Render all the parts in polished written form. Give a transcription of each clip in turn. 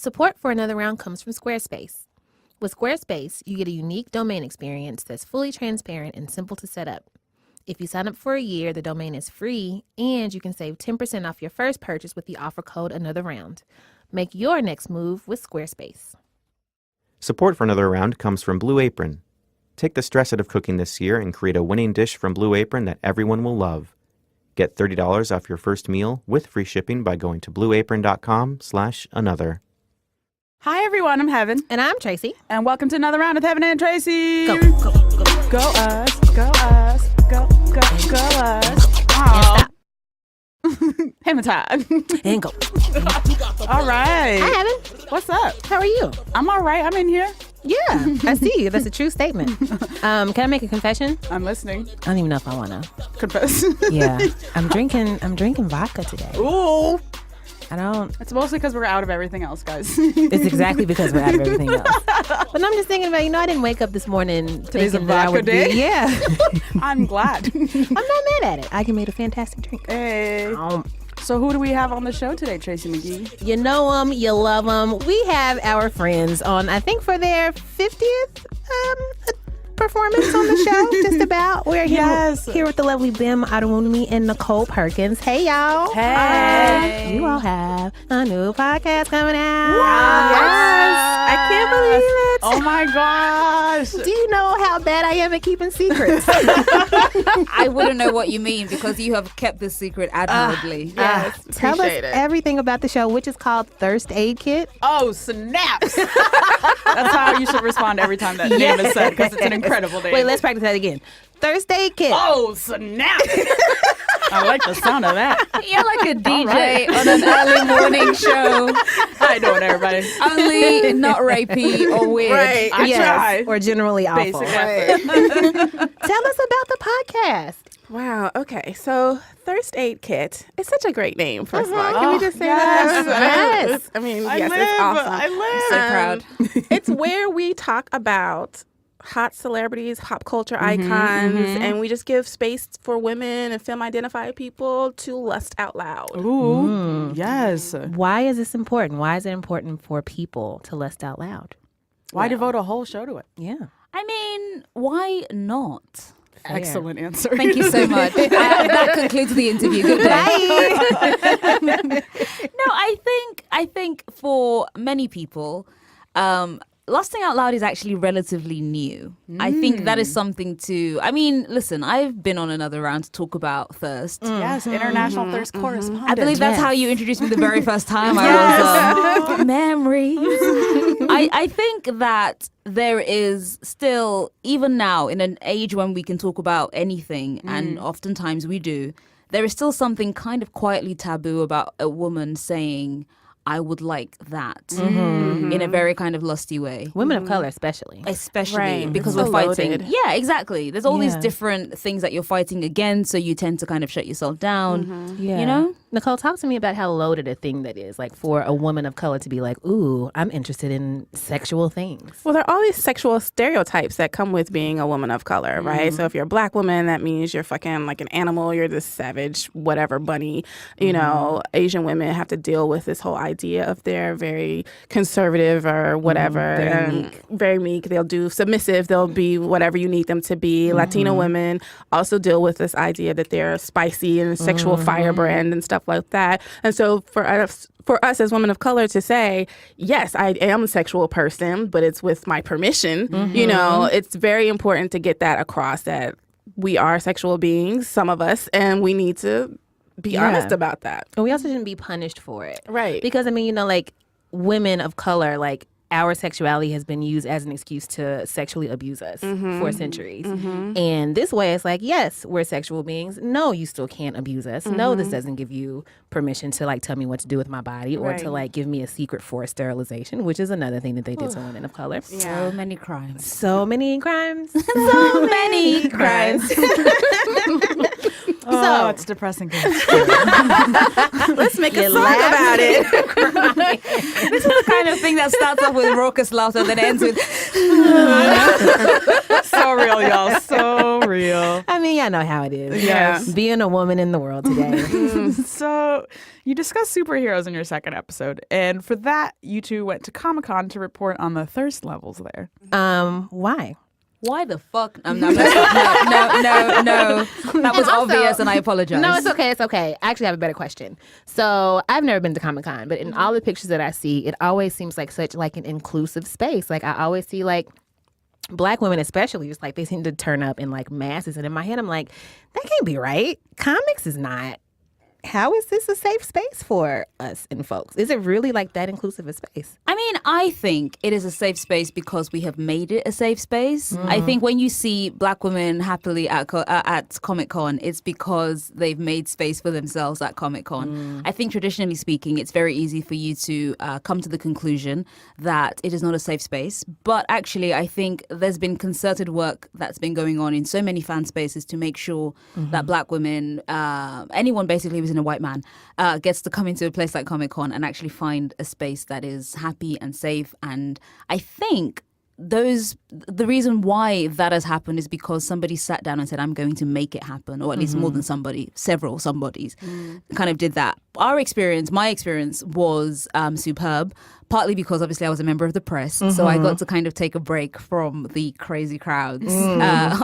Support for Another Round comes from Squarespace. With Squarespace, you get a unique domain experience that's fully transparent and simple to set up. If you sign up for a year, the domain is free, and you can save 10% off your first purchase with the offer code Another Round. Make your next move with Squarespace. Support for Another Round comes from Blue Apron. Take the stress out of cooking this year and create a winning dish from Blue Apron that everyone will love. Get $30 off your first meal with free shipping by going to blueapron.com/another. Hi, everyone. I'm Heben. And I'm Tracy. And welcome to Another Round with Heben and Tracy. Go, go, go. Go us. Go us. Go, go, go us. And stop. Heben time. And go. All right. Hi, Heben. What's up? How are you? I'm all right. I'm in here. Yeah, I see. That's a true statement. Can I make a confession? I'm listening. I don't even know if I want to. Confess. Yeah. I'm drinking vodka today. Ooh. I don't. It's mostly because we're out of everything else, guys. It's exactly because we're out of everything else. But I'm just thinking about, I didn't wake up this morning Today's thinking a that I vodka would day? be. Yeah. I'm glad. I'm not mad at it. I can make a fantastic drink. Hey. So who do we have on the show today, Tracy McGee? You know them, you love them. We have our friends on, I think, for their 50th performance on the show, just about. We're here with the lovely Bim Adewunmi and Nichole Perkins. Hey, y'all. Hey. You all have a new podcast coming out. Wow. Yes. I can't believe it. Oh, my gosh. Do you know how bad I am at keeping secrets? I wouldn't know what you mean because you have kept this secret admirably. Yes. Tell us Appreciate it. everything about the show, which is called Thirst Aid Kit. Oh, snaps. That's how you should respond every time that name is said, because it's an incredible name. Wait, let's practice that again. Thirst Aid Kit. Oh, snap. I like the sound of that. You're like a DJ on an early morning show. How you doing, everybody? Only not rapey or weird. Right. I try. Or generally awful. Basic effort. Tell us about the podcast. Wow. Okay. So, Thirst Aid Kit is such a great name. First of all, can Oh, we just say yes. that? Yes. I mean, I yes, live. it's awesome. I live. So proud. It's where we talk about hot celebrities, pop culture icons, and we just give space for women and femme-identified people to lust out loud. Ooh. Yes. Why is this important? Why is it important for people to lust out loud? Why devote a whole show to it? Yeah. I mean, why not? Excellent answer. Thank you so much. That concludes the interview. Good day. No, I think for many people, lusting out loud is actually relatively new. I think that is something listen, I've been on Another Round to talk about thirst. Yes, international thirst correspondent. I believe that's how you introduced me the very first time. I was memories. I think that there is still, even now, in an age when we can talk about anything, and oftentimes we do, there is still something kind of quietly taboo about a woman saying, I would like that in a very kind of lusty way. Women of color especially. Especially because It's we're so fighting. loaded. Yeah, exactly. There's all these Yeah. different things that you're fighting against, so you tend to kind of shut yourself down. Yeah. You know? Nichole, talk to me about how loaded a thing that is. Like for a woman of color to be like, ooh, I'm interested in sexual things. Well, there are all these sexual stereotypes that come with being a woman of color, right? So if you're a black woman, that means you're fucking like an animal. You're this savage, whatever, bunny. You know, Asian women have to deal with this whole idea of they're very conservative or whatever. Very meek. They'll do submissive. They'll be whatever you need them to be. Latino women also deal with this idea that they're spicy and a sexual firebrand and stuff like that. And so for us as women of color to say, yes, I am a sexual person, but it's with my permission, you know, it's very important to get that across that we are sexual beings, some of us, and we need to be honest about that. And we also shouldn't be punished for it. Right. Because, I mean, you know, like women of color, like our sexuality has been used as an excuse to sexually abuse us for centuries. And this way it's like, yes, we're sexual beings. No, you still can't abuse us. No, this doesn't give you permission to like tell me what to do with my body or to like give me a secret for sterilization, which is another thing that they did to women of color. So many crimes. So many crimes. So many crimes. Oh, it's depressing. Let's make a song about it. This is the kind of thing that starts off with raucous laughter, then ends with So real, y'all. So real. I mean, y'all know how it is. Yeah. Being a woman in the world today. So you discussed superheroes in your second episode, and for that, you two went to Comic-Con to report on the thirst levels there. Why? Why the fuck? No. That was obvious, and I apologize. No, it's okay. It's okay. I actually have a better question. So I've never been to Comic-Con, but in all the pictures that I see, it always seems like such like an inclusive space. Like I always see like Black women especially, just like they seem to turn up in like masses. And in my head, I'm like, that can't be right. Comics is not. How is this a safe space for us and folks? Is it really like that inclusive a space? I mean, I think it is a safe space because we have made it a safe space. I think when you see Black women happily at Comic-Con, it's because they've made space for themselves at Comic-Con. I think traditionally speaking, it's very easy for you to come to the conclusion that it is not a safe space. But actually, I think there's been concerted work that's been going on in so many fan spaces to make sure that Black women, anyone basically who's in a white man, gets to come into a place like Comic-Con and actually find a space that is happy and safe. And I think the reason why that has happened is because somebody sat down and said, I'm going to make it happen, or at least more than somebody, several somebodies kind of did that. My experience was superb, partly because obviously I was a member of the press, so I got to kind of take a break from the crazy crowds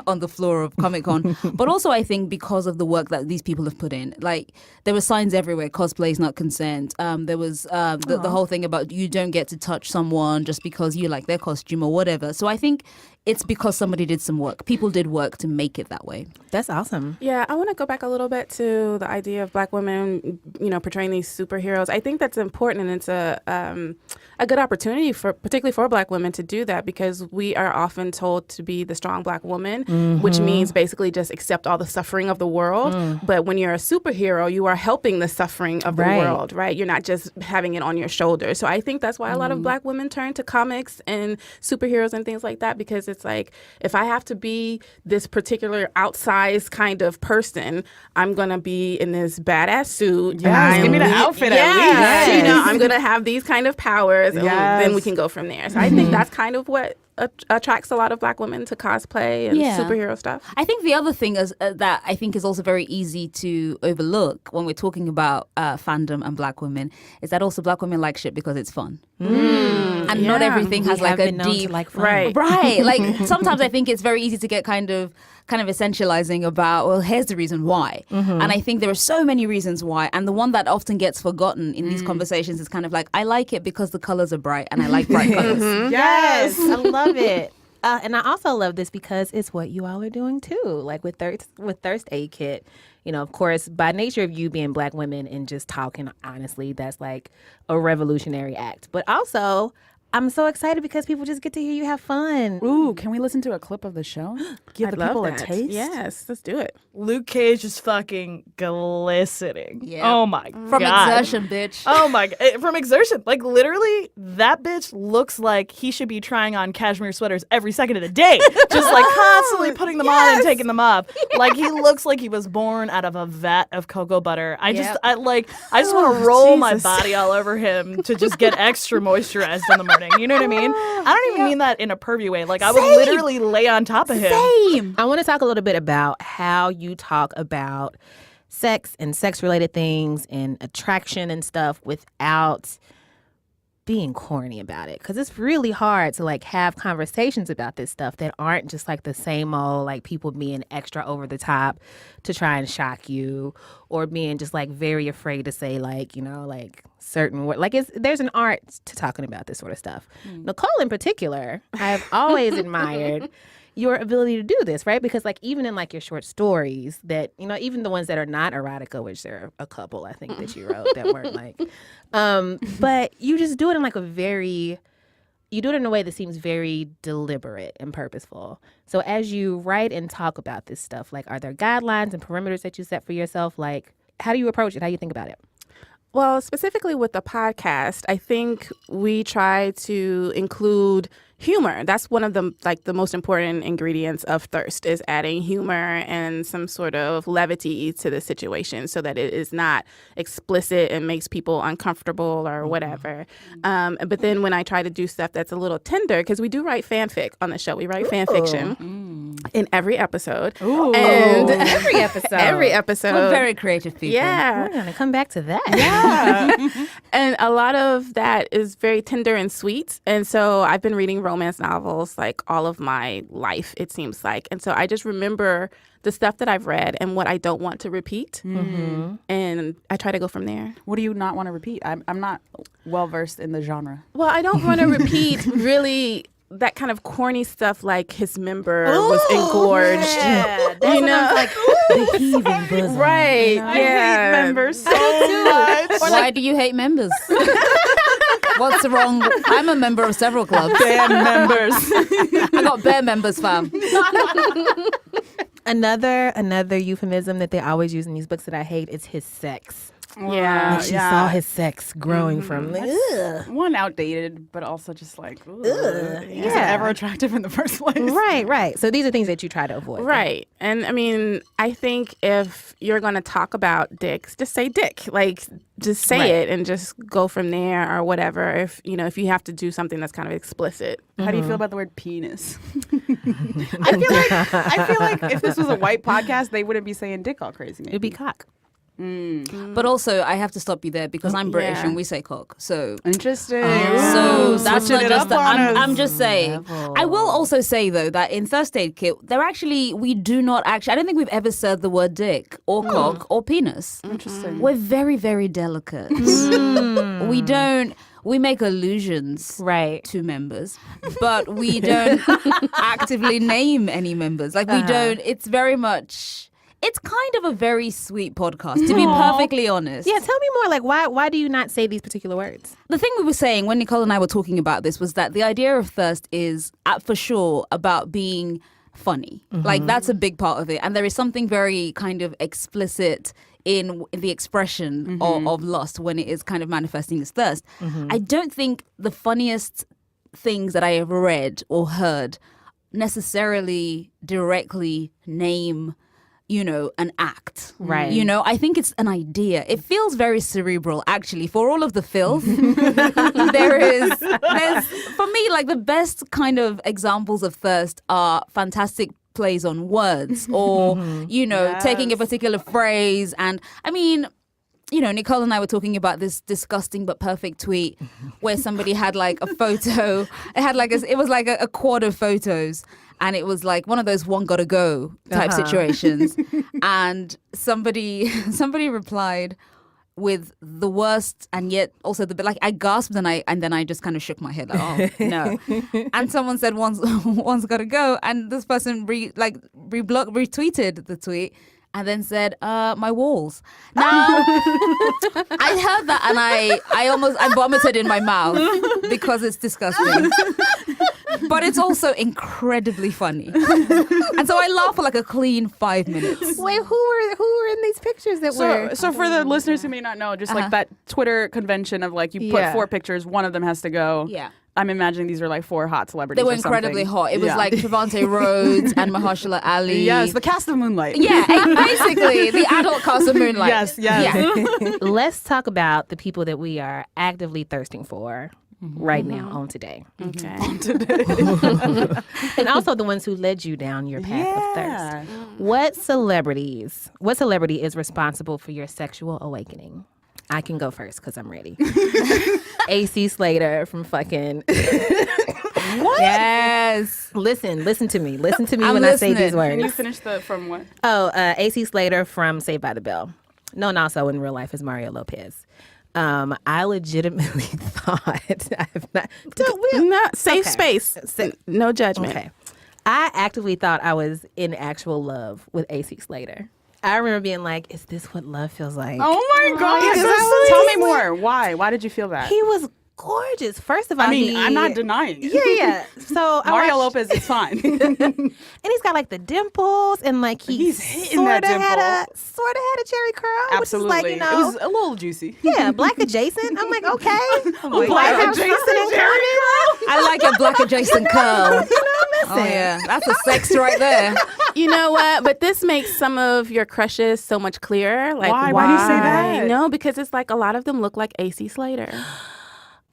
on the floor of Comic-Con. But also I think because of the work that these people have put in. Like there were signs everywhere, cosplay is not consent. There was the whole thing about you don't get to touch someone just because you like their costume or whatever. So I think it's because somebody did some work. People did work to make it that way. That's awesome. Yeah, I want to go back a little bit to the idea of Black women, portraying these superheroes. I think that's important, and it's a good opportunity particularly for Black women to do that, because we are often told to be the strong Black woman, which means basically just accept all the suffering of the world. But when you're a superhero, you are helping the suffering of the world, right? You're not just having it on your shoulders. So I think that's why a lot of Black women turn to comics and superheroes and things like that, because it's like, if I have to be this particular outsized kind of person, I'm going to be in this badass suit. Yes, give me the outfit at least. I'm going to have these kind of powers, and then we can go from there. So I think that's kind of what attracts a lot of Black women to cosplay and superhero stuff. I think the other thing is that I think is also very easy to overlook when we're talking about fandom and Black women is that also Black women like shit because it's fun. And not everything has like a deep right. Like sometimes I think it's very easy to get kind of essentializing about, well, here's the reason why. And I think there are so many reasons why. And the one that often gets forgotten in these conversations is kind of like, I like it because the colors are bright and I like bright colors. Yes, I love it. And I also love this because it's what you all are doing too. Like with Thirst Aid Kit, of course, by nature of you being Black women and just talking honestly, that's like a revolutionary act. But also, I'm so excited because people just get to hear you have fun. Ooh, can we listen to a clip of the show? Give the people a taste? Yes, let's do it. Luke Cage is fucking glistening. Yeah. Oh my God. From exertion, bitch. Oh my God. From exertion. Like literally, that bitch looks like he should be trying on cashmere sweaters every second of the day. Just like constantly putting them on and taking them off. Like he looks like he was born out of a vat of cocoa butter. I just want to roll my body all over him to just get extra moisturized in the morning. You know what I mean? I don't even mean that in a pervy way. Like I would literally lay on top of him. Same. I want to talk a little bit about how you talk about sex and sex-related things and attraction and stuff without being corny about it, because it's really hard to like have conversations about this stuff that aren't just like the same old like people being extra over the top to try and shock you, or being just like very afraid to say like like certain words. Like there's an art to talking about this sort of stuff. Nichole in particular, I have always admired your ability to do this, right? Because like even in like your short stories that, even the ones that are not erotica, which there are a couple I think that you wrote that weren't like, but you just do it in like you do it in a way that seems very deliberate and purposeful. So as you write and talk about this stuff, like are there guidelines and parameters that you set for yourself? Like how do you approach it? How do you think about it? Well, specifically with the podcast, I think we try to include, humor. That's one of the most important ingredients of thirst is adding humor and some sort of levity to the situation so that it is not explicit and makes people uncomfortable or whatever. But then when I try to do stuff that's a little tender, because we do write fanfic on the show, we write fan fiction in every episode. And Every episode. every episode. We're very creative people. Yeah. We're going to come back to that. Yeah. And a lot of that is very tender and sweet. And so I've been reading romance novels like all of my life, it seems like. And so I just remember the stuff that I've read and what I don't want to repeat. And I try to go from there. What do you not want to repeat? I'm not well versed in the genre. Well, I don't want to repeat really that kind of corny stuff like his member was engorged. Yeah, you know, like the heaving bosom. right? I Yeah. hate members so much. Why do you hate members? What's wrong? I'm a member of several clubs. Band members. I got bare members, fam. Another euphemism that they always use in these books that I hate is his sex. Yeah. Like she saw his sex growing from One outdated, but also just like, ugh. He wasn't Yeah. ever attractive in the first place. Right. So these are things that you try to avoid. Right. And I mean, I think if you're going to talk about dicks, just say dick. Like, just say it and just go from there or whatever. If you have to do something that's kind of explicit. How do you feel about the word penis? I feel like if this was a white podcast, they wouldn't be saying dick all crazy. Maybe. It'd be cock. But also, I have to stop you there because I'm British and we say cock. So, Interesting. so that's Switching not it just. up on us. I'm just saying. I will also say though that in First Aid Kit, we do not actually. I don't think we've ever said the word dick or cock or penis. Interesting. We're very, very delicate. We don't. We make allusions to members, but we don't actively name any members. Like we don't. It's very much. It's kind of a very sweet podcast, to be perfectly honest. Yeah, tell me more. Like, why do you not say these particular words? The thing we were saying when Nichole and I were talking about this was that the idea of thirst is, for sure, about being funny. Like, that's a big part of it. And there is something very kind of explicit in the expression of lust when it is kind of manifesting as thirst. I don't think the funniest things that I have read or heard necessarily directly name an act. Right. I think it's an idea. It feels very cerebral, actually. For all of the filth, there's, for me, like the best kind of examples of thirst are fantastic plays on words or, taking a particular phrase. And I mean, Nichole and I were talking about this disgusting but perfect tweet where somebody had like a photo. It had like it was like a quad of photos. And it was like one of those one gotta go type situations. And somebody replied with the worst and yet also the bit like I gasped and then I just kind of shook my head like, oh no. And someone said one's gotta go. And this person retweeted the tweet and then said, my walls. Now, I heard that and I vomited in my mouth because it's disgusting. But it's also incredibly funny. And so I laughed for like a clean 5 minutes. Wait, who were in these pictures that were? So for the listeners who may not know, just like that Twitter convention of like you put 4 pictures, one of them has to go. Yeah. I'm imagining these are like 4 hot celebrities. They were or something. incredibly hot. It was like Trevante Rhodes and Mahershala Ali. Yes, the cast of Moonlight. Yeah, basically the adult cast of Moonlight. Yes. Yeah. Let's talk about the people that we are actively thirsting for right now on today. Okay. And also the ones who led you down your path of thirst. What celebrity is responsible for your sexual awakening? I can go first because I'm ready. AC Slater from fucking... What? Yes. Listen to me. Listen to me I'm when listening. I say these words. Can you finish from what? Oh, AC Slater from Saved by the Bell. Known also in real life as Mario Lopez. I legitimately thought I have not. Safe space. No judgment. Okay. I actively thought I was in actual love with AC Slater. I remember being like, is this what love feels like? Oh my God. Tell me more. Why? Why did you feel that? He was gorgeous. First of all, I mean, I'm not denying it. Yeah. So Mario Lopez is fine. And he's got like the dimples and like he's hitting that dimple. Sort of had a cherry curl. Absolutely. Which is like, it was a little juicy. yeah, black adjacent. I'm like, okay. Black adjacent and cherry Carmen. I like a black back adjacent curl. Oh yeah, that's a sex right there. You know what? But this makes some of your crushes so much clearer. Like, Why? Why do you say that? No, because it's like a lot of them look like AC Slater.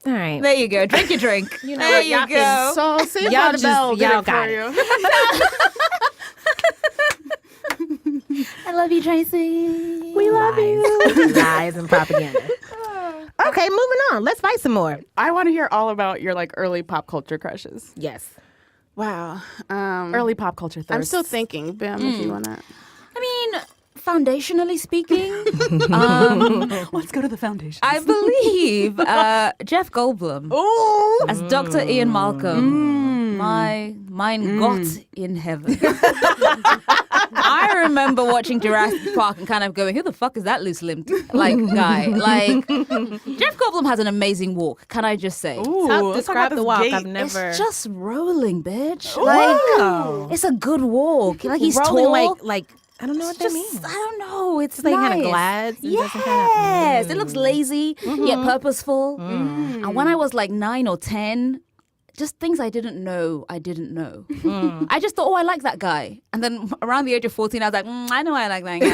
All right. There you go. Drink your drink. You know there what, you y'all go. So see Y'all how the just- bell did y'all it for got you. I love you, Tracy. We love you. Lies and propaganda. Okay, moving on. Let's fight some more. I want to hear all about your like early pop culture crushes. Yes. Wow. Early pop culture thirst. I'm still thinking, Bim, if you want to. I mean, foundationally speaking, Let's go to the foundation. I believe Jeff Goldblum as Dr. Ian Malcolm, my mein Gott in heaven. I remember watching Jurassic Park and kind of going, who the fuck is that loose-limbed like guy? Like, Jeff Goldblum has an amazing walk, can I just say? Describe the walk. I've gait. never. It's just rolling, bitch. Like, it's a good walk. Like, he's rolling tall. like I don't know what that means. I don't know. It's Like nice. kind of glides. And Yes, doesn't kind it looks lazy yet purposeful. And when I was like 9 or 10, just things I didn't know. I just thought, oh, I like that guy. And then around the age of 14, I was like, I know I like that guy.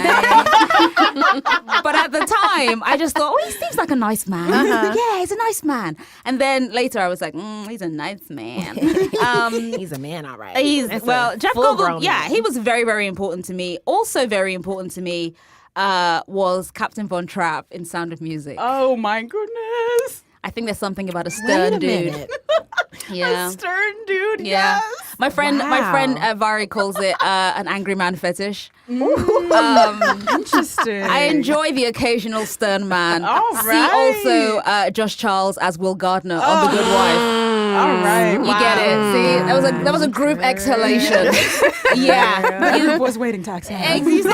But at the time, I just thought, oh, he seems like a nice man. Yeah, he's a nice man. And then later, I was like, he's a nice man. He's a man, all right. Jeff full-grown Goldblum, yeah, man. he was very, very important to me. Also very important to me was Captain Von Trapp in Sound of Music. Oh my goodness. I think there's something about a Wait stern a dude. minute. Yeah. Stern dude. Yeah, Yes. my friend Wow. Vari calls it an angry man fetish. Interesting. I enjoy the occasional stern man. All See right. also Josh Charles as Will Gardner on The Good Wife. All right. You get it? See, that was a group exhalation. Yeah, The group was waiting to exhale.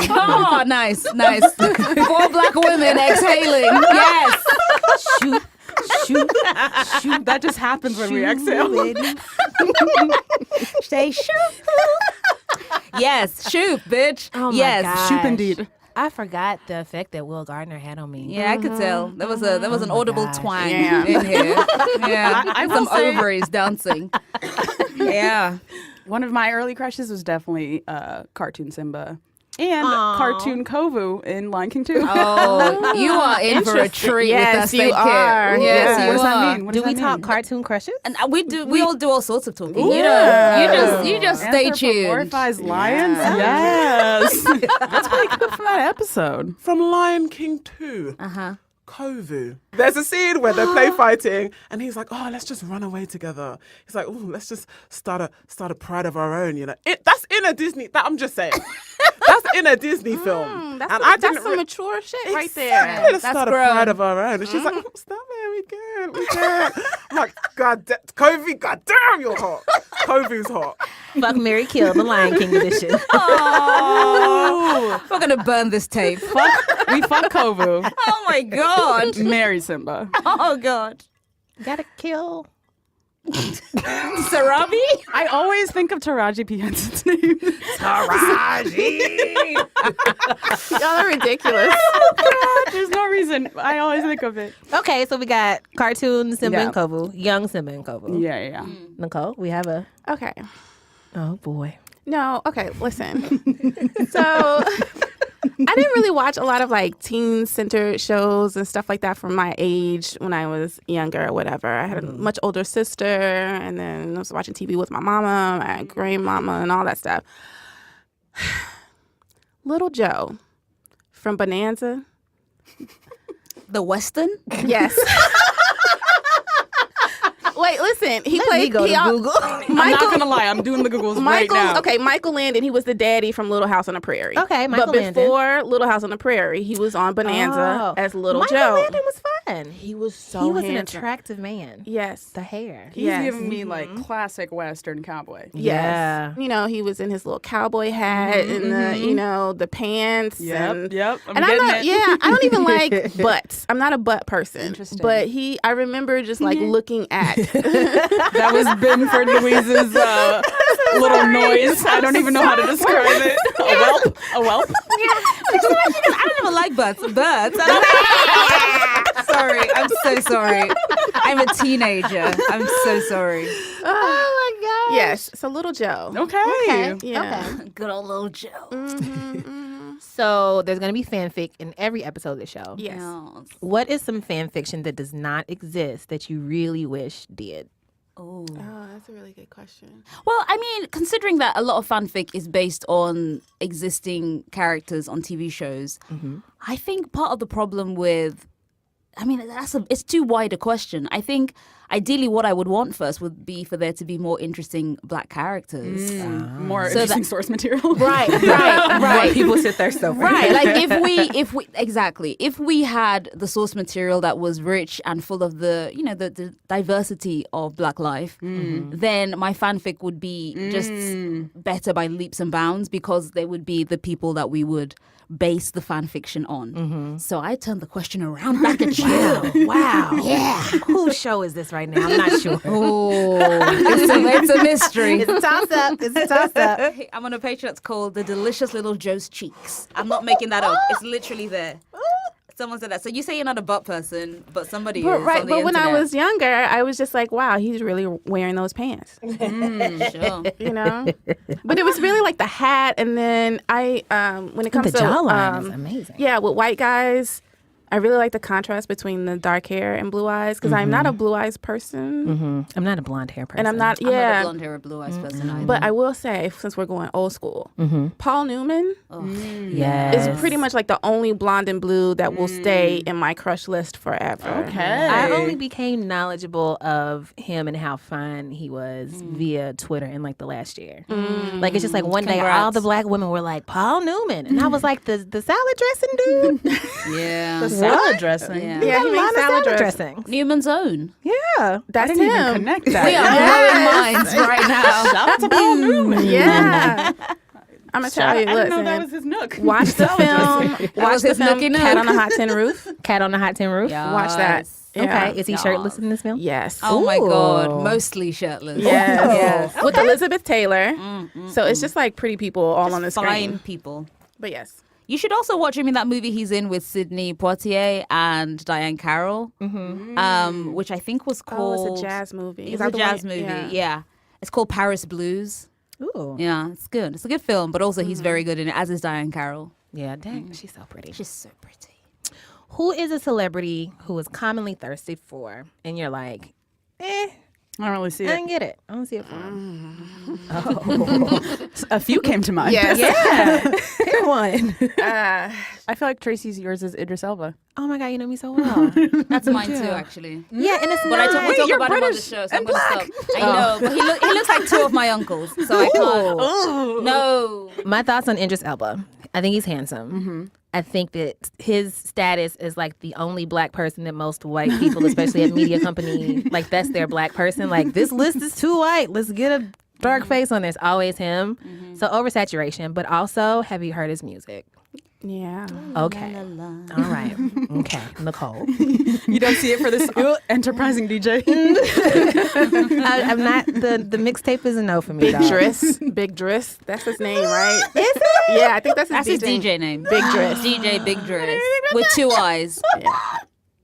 Oh, nice. 4 black women exhaling. Yes. Shoot. That just happens when we exhale. Say shoot. Yes, shoot, bitch. Oh my yes, gosh. Shoop indeed. I forgot the effect that Will Gardner had on me. Yeah, I could tell. There was an audible gosh. twang Yeah. in here. Yeah, I will some say- ovaries dancing. Yeah. One of my early crushes was definitely cartoon Simba and cartoon Kovu in Lion King 2. Oh, you are in for a treat Yes, with us, you thank are. Yes, what you does that are. mean? What Do does we that talk mean? cartoon crushes? And we all do all sorts of talking. You Yeah. know, you just stay tuned. Anthropomorphized lions? Yes. Let's play a clip from that episode. From Lion King 2. Uh-huh. Kovu. There's a scene where they're play fighting, and he's like, "Oh, let's just run away together." He's like, "Oh, let's just start a pride of our own." You know, that's in a Disney. I'm just saying, that's in a Disney film. That's and some, I didn't that's some mature shit right Exactly, there. let's That's start grown. a pride of our own. And she's like, oh, "Stop it, we can't." I'm like, Kovu, God damn, you're hot. Kovu's hot. Fuck, Mary Kill, the Lion King edition. Oh, we're gonna burn this tape. We fuck Kovu. Oh my god. Marry Simba. Oh god. Gotta kill. Sarabi? I always think of Taraji P. Henson's name. Y'all are ridiculous. There's no reason. I always think of it. Okay, so we got cartoon Simba Yeah. and Kovu, young Simba and Kovu. Yeah. Nicole, we have a. Okay. Oh boy. No, okay, listen. So I didn't really watch a lot of like teen-centered shows and stuff like that from my age when I was younger or whatever. I had a much older sister, and then I was watching TV with my mama, my grandmama, and all that stuff. Little Joe from Bonanza. The Western? Yes. Wait, listen. He Let played. me go he to al- Google. I'm not gonna lie. I'm doing the Googles right Michael, now. okay, Michael Landon. He was the daddy from Little House on the Prairie. Okay, Michael but Landon. before Little House on the Prairie, he was on Bonanza as Little Michael Joe. Landon was fun. He was so He was an handsome. attractive man. Yes. The hair. He's Yes. giving me like classic Western cowboy. Yeah. You know, he was in his little cowboy hat and the the pants. And, Yep. and I'm not. it. Yeah, I don't even like butts. I'm not a butt person. Interesting. But I remember just like looking at. That was Binford Louise's little noise. I don't even know how to describe it. A whelp. I don't even like butts. sorry. I'm so sorry. I'm a teenager. I'm so sorry. Oh my god. Yes, so Little Joe. Okay. Yeah. Good old little Joe. So there's gonna be fanfic in every episode of the show. Yes. What is some fan fiction that does not exist that you really wish did? Oh, that's a really good question. Well, I mean, considering that a lot of fanfic is based on existing characters on TV shows, I think part of the problem with, I mean, it's too wide a question. I think ideally what I would want first would be for there to be more interesting black characters. More interesting source material. Right. Right. People sit there so Right, like if we had the source material that was rich and full of the diversity of black life, then my fanfic would be just better by leaps and bounds because they would be the people that we would base the fan fiction on. So I turned the question around back at you. Wow. Yeah. Whose show is this right now? I'm not sure. Oh, it's a mystery. It's a toss up. It's a toss up. I'm on a page that's called The Delicious Little Joe's Cheeks. I'm not making that up. It's literally there. Someone said that. So you say you're not a butt person, but somebody But, is. right, on the but when I internet. was younger, I was just like, wow, he's really wearing those pants. Sure. You know? But it was really like the hat, and then when it comes The to jawline is amazing. Yeah, with white guys, I really like the contrast between the dark hair and blue eyes because I'm not a blue eyes person, I'm not a blonde hair person. and I'm not. I'm not a Yeah, blonde hair or blue eyes person either. but I will say, since we're going old school, Paul Newman Yes. is pretty much like the only blonde and blue that will stay in my crush list forever. Okay. I only became knowledgeable of him and how fine he was via Twitter in like the last year. Like it's just like one day Congrats. all the black women were like Paul Newman, and I was like the salad dressing dude. yeah. Salad dressing. Yeah. Yeah, he A makes lot of salad dressing. dressing. Newman's Own. Yeah, That's I didn't even him. connect We that. are blowing minds right now. Shout out to Paul Newman. Yeah. I'm gonna tell you. I didn't know Listen, that was his nook. watch the film. was Watch the his film. nookie nook. Cat on a Hot Tin Roof. Cat on the Hot Tin Roof. Watch that. Yeah. Okay, is he shirtless in this film? Yes. Oh my God. Ooh. Mostly shirtless. Yes. With Elizabeth Taylor. So it's just like pretty people all on the Fine screen. people. But yes. You should also watch him in that movie he's in with Sidney Poitier and Diane Carroll, which I think was called. Oh, it's a jazz movie. It's a jazz movie. Yeah. It's called Paris Blues. Ooh. Yeah, it's good. It's a good film, but also he's very good in it, as is Diane Carroll. Yeah, dang, she's so pretty. She's so pretty. Who is a celebrity who is commonly thirsted for, and you're like, I don't really see I it. didn't get it. I don't see it for him. A few came to mind. Yes. Yeah, pick one. I feel like Tracy's yours is Idris Elba. Oh my god, you know me so well. That's mine too, actually. Yeah, and it's But I not. we'll talk You're about him on the British show, so I'm and going to black. stop. I know, but he looks like two of my uncles, so I can't. No. My thoughts on Idris Elba. I think he's handsome. I think that his status is like the only black person that most white people, especially at media company, like that's their black person. Like this list is too white. Let's get a dark face on this. Always him. So oversaturation. But also, have you heard his music? Yeah. Okay. All right. Okay. Nichole. You don't see it for this enterprising DJ. I'm not the mixtape is a no for me. Big dog. Driss. Big Driss. That's his name, right? Is it? Yeah, I think that's his That's his DJ name. Big Driss. DJ Big Dress. With two eyes. Oh,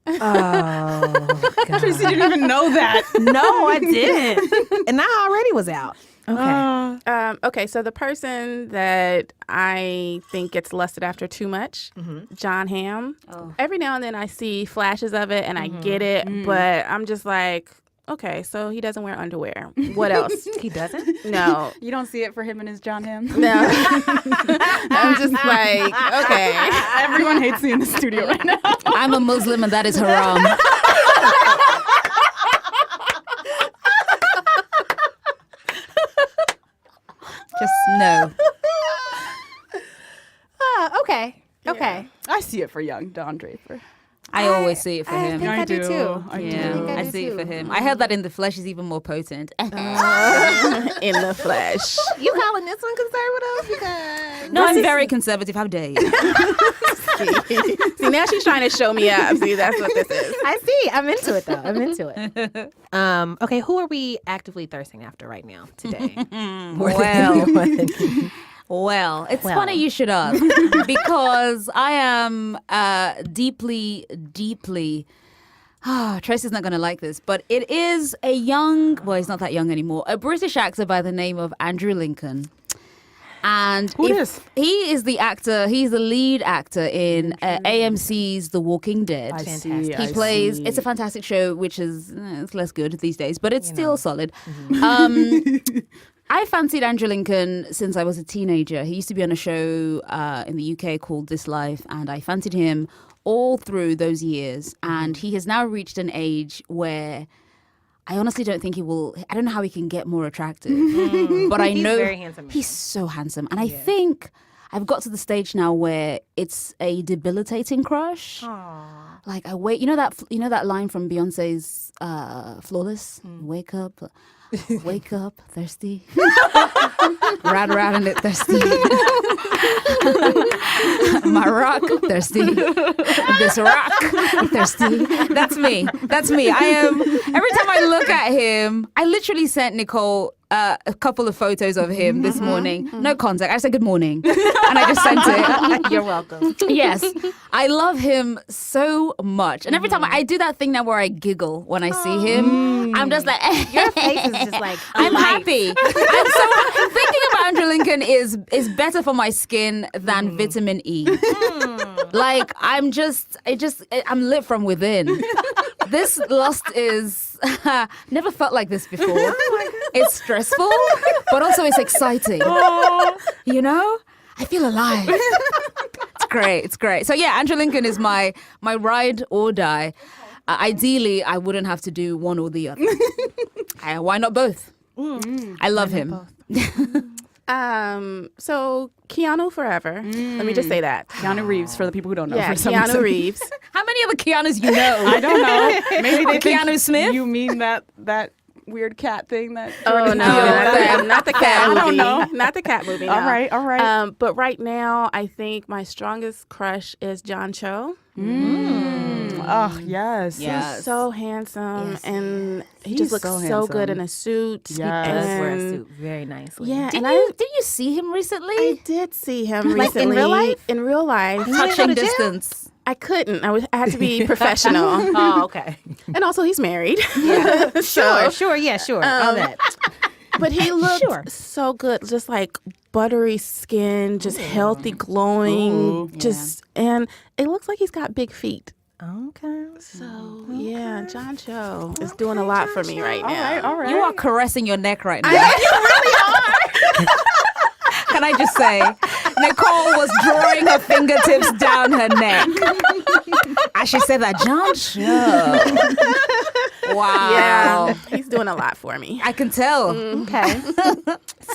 God. Tracy didn't even know that. No, I didn't. And I already was out. Okay. Okay, so the person that I think gets lusted after too much, John Hamm. Every now and then I see flashes of it and I get it, but I'm just like, okay, so he doesn't wear underwear. What else? He doesn't? No. You don't see it for him and his John Hamm? No. I'm just like, okay. Everyone hates me in the studio right now. I'm a Muslim and that is haram. Just no. Okay. Okay. I see it for young Don Draper. I always see it for I him. think I do too. I Yeah, do. I see it for him. I heard that in the flesh is even more potent. In the flesh. You calling this one conservative? Because No, I'm very conservative. How dare you? See, now she's trying to show me up. See, that's what this is. I see. I'm into it though. I'm into it. Okay, who are we actively thirsting after right now today? Well, it's funny you should ask because I am deeply, deeply Tracy's not going to like this, but it is a young, well, he's not that young anymore, a British actor by the name of Andrew Lincoln. And Who is? he is the actor, he's the lead actor in AMC's The Walking Dead. Fantastic. He plays, it's a fantastic show, which is it's less good these days, but it's still solid. I fancied Andrew Lincoln since I was a teenager. He used to be on a show in the UK called This Life, and I fancied him all through those years. And he has now reached an age where I honestly don't think he will. I don't know how he can get more attractive, but I know very handsome. he's so handsome. And I think I've got to the stage now where it's a debilitating crush. Like I wait, you know that line from Beyonce's "Flawless"? Wake up, thirsty. Ride around in it, thirsty. My rock, thirsty. This rock, thirsty. That's me. I am. Every time I look at him, I literally sent Nichole a couple of photos of him this morning. No contact. I said good morning, and I just sent it. You're welcome. Yes, I love him so much, and every time I do that thing now where I giggle when I see him, I'm just like, Your face is just like I'm happy. I'm so thinking about Andrew Lincoln is better for my skin than vitamin E. Like I'm lit from within. This lust is never felt like this before. It's stressful, but also it's exciting. You know, I feel alive. It's great. So yeah, Andrew Lincoln is my ride or die. Ideally, I wouldn't have to do one or the other. Why not both? I love him. So Keanu forever. Let me just say that. Keanu Reeves, for the people who don't know. Yeah, for some Keanu reason. Reeves. How many other Keanus you know? I don't know. Maybe they think Keanu Smith? You mean that weird cat thing that? Oh Jordan no, Peele- not the cat movie. I don't know. Not the cat movie. All no. right, all right. But right now, I think my strongest crush is John Cho. Oh yes. Yes. He's so handsome, and he He's just looks so so good handsome. in a suit. Yes. He does wear a And- suit very nicely. Yeah, Did and you see him recently? I did see him Like recently in real life? In real life, Touching distance. I couldn't. I had to be professional, Oh, okay. and also he's married. Yeah. So, Sure. All that. but he looked Sure. so good, just like buttery skin, just healthy, glowing, Ooh. and it looks like he's got big feet. Okay. So yeah, John Cho is doing a lot for me right now. All right. You are caressing your neck right now. You really are. Can I just say, Nichole was drawing her fingertips down her neck. As she said that, John Cho. Wow. Yeah, he's doing a lot for me. I can tell. Okay.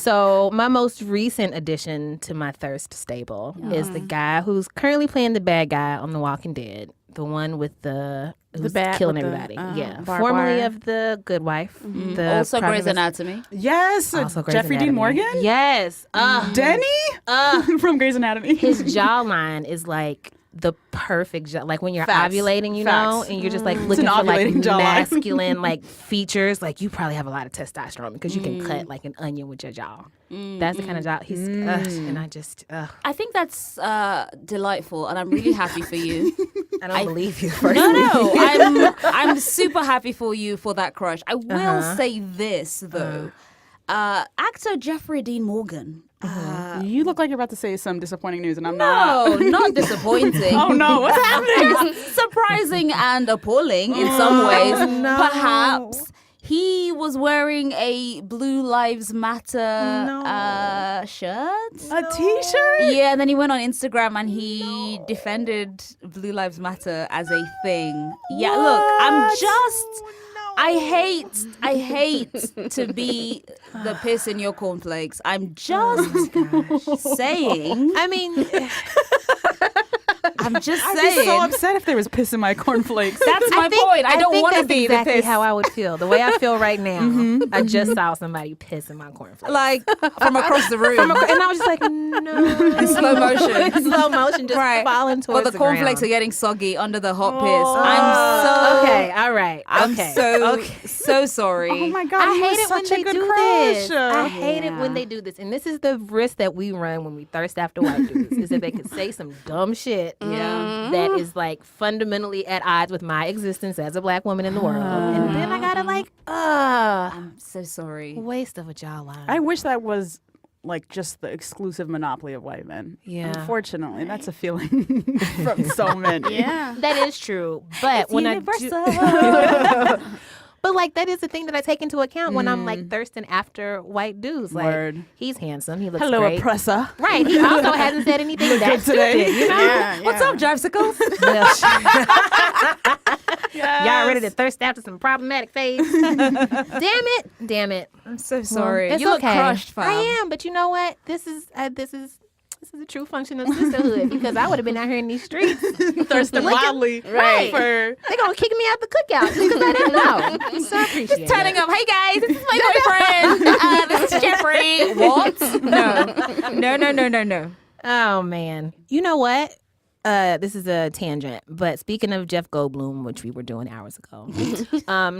So my most recent addition to my thirst stable is the guy who's currently playing the bad guy on The Walking Dead. The one with who's bat killing with the, everybody. Yeah. barbed Formerly wire. of The Good Wife. The Also Grey's protagonist- Anatomy. Yes. Also Grey's Jeffrey Dean Anatomy. Morgan. Yes. Denny from Grey's Anatomy. His jawline is like the perfect jaw. Like when you're Facts. ovulating, you Facts. know, and you're just like looking an for like ovulating jawline. masculine like features. Like you probably have a lot of testosterone because you can cut like an onion with your jaw. That's the kind of jaw he's. And I just. I think that's delightful, and I'm really happy for you. I don't believe you. No, I'm super happy for you for that crush. I will say this though, actor Jeffrey Dean Morgan. You look like you're about to say some disappointing news, and I'm not. No, not disappointing. Oh no, what's happening? Surprising and appalling in some ways. Perhaps he was wearing a Blue Lives Matter shirt. A T-shirt? Yeah, and then he went on Instagram and he defended Blue Lives Matter as a thing. Yeah, look, I hate to be the piss in your cornflakes. I'm just saying. I mean, I'm just I'd saying. be so upset if there was piss in my cornflakes. That's my point. I don't think want to that's be exactly the piss. how I would feel. The way I feel right now, I just saw somebody piss in my cornflakes. Like from across the room. And I was just like, no. in slow motion. Slow motion, just Right. falling towards But the cornflakes are ground. getting soggy under the hot piss. Okay, all right. I'm okay. so sorry. Oh my god, I he hate was it when such a they good do crush. this. I hate it when they do this. And this is the risk that we run when we thirst after white dudes, is that they could say some dumb shit and that is like fundamentally at odds with my existence as a black woman in the world. And then I gotta like, I'm so sorry. waste of a jawline. I wish that was like just the exclusive monopoly of white men. Yeah. Unfortunately, that's a feeling from so many. Yeah. That is true. But when Universal. but like that is the thing that I take into account when I'm like thirsting after white dudes. Like Word. he's handsome. He looks Hello, great. oppressor. Right. He also hasn't said anything that today. stupid, you know? Yeah, What's up, Jivesicles? Y'all ready to thirst after some problematic face? Damn it. I'm so sorry. It's You look okay. crushed, fam. I am, but you know what? This is a true function of sisterhood because I would have been out here in these streets. Thirsting wildly. Right. For They're gonna kick me out the cookout because I didn't know. So I appreciate it. Turning up. Hey guys, this is my boyfriend. This is Jeffrey. What? No. Oh man. You know what? This is a tangent, but speaking of Jeff Goldblum, which we were doing hours ago.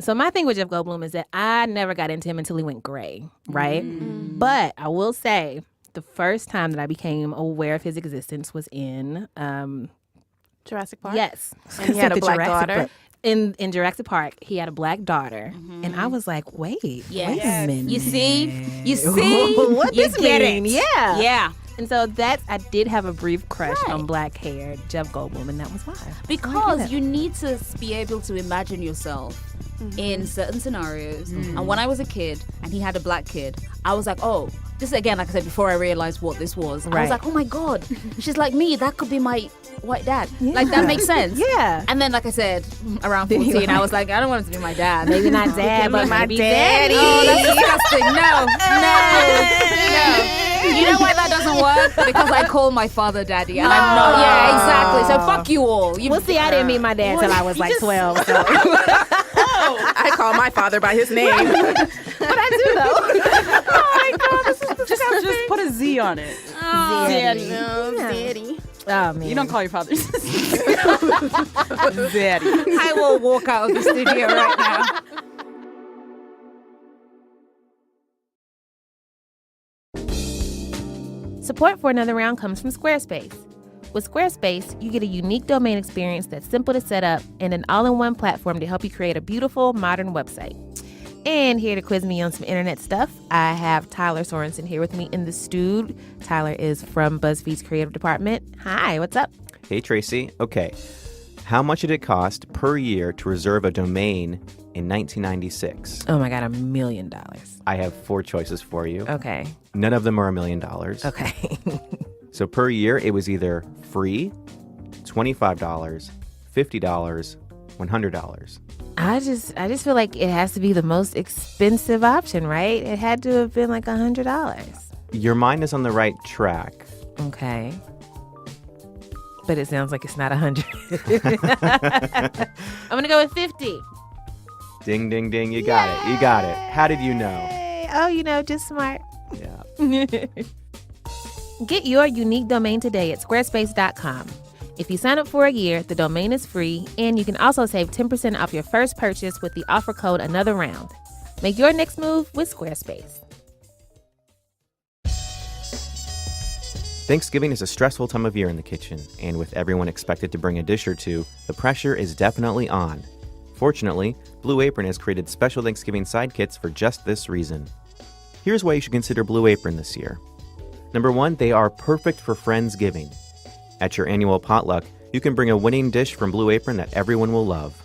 So my thing with Jeff Goldblum is that I never got into him until he went gray, right? But I will say the first time that I became aware of his existence was in Jurassic Park. yes. And he had a The black Jurassic daughter. Park. In Jurassic Park, he had a black daughter, and I was like, wait a minute. You see? What You this get mean? it. Yeah. Yeah. And so I did have a brief crush on black-haired Jeff Goldblum, and that was why. Because you need to be able to imagine yourself in certain scenarios. And when I was a kid and he had a black kid, I was like, oh, this is again, like I said, before I realized what this was. I was like, oh my God, she's like me. That could be my white dad. Like, that makes sense. Yeah. And then, like I said, around 14, I was like, I don't want him to be my dad. Maybe not dad, but my maybe daddy. Oh, that's disgusting. No. You know why that doesn't work? Because I call my father daddy. And I'm not. Yeah, exactly. So fuck you all. Well, see, I didn't meet my dad till I was like 12. So. I call my father by his name. But I do, though. oh my God, this is disgusting. Just put a Z on it. Daddy. Daddy. Oh, man. You don't call your father Daddy. I will walk out of the studio right now. Support for Another Round comes from Squarespace. With Squarespace, you get a unique domain experience that's simple to set up and an all-in-one platform to help you create a beautiful, modern website. And here to quiz me on some internet stuff, I have Tyler Sorensen here with me in the studio. Tyler is from BuzzFeed's creative department. Hi, what's up? Hey, Tracy. Okay. How much did it cost per year to reserve a domain in 1996? Oh my God, $1 million. I have 4 choices for you. Okay. None of them are $1 million. Okay. So per year, it was either free, $25, $50, $100. I just feel like it has to be the most expensive option, right? It had to have been like $100. Your mind is on the right track. Okay. But it sounds like it's not 100. I'm going to go with 50. Ding, ding, ding. You got it. You got it. How did you know? Hey, oh, just smart. Yeah. Get your unique domain today at squarespace.com. If you sign up for a year, the domain is free, and you can also save 10% off your first purchase with the offer code Another Round. Make your next move with Squarespace. Thanksgiving is a stressful time of year in the kitchen, and with everyone expected to bring a dish or two, the pressure is definitely on. Fortunately, Blue Apron has created special Thanksgiving side kits for just this reason. Here's why you should consider Blue Apron this year. Number 1, they are perfect for Friendsgiving. At your annual potluck, you can bring a winning dish from Blue Apron that everyone will love.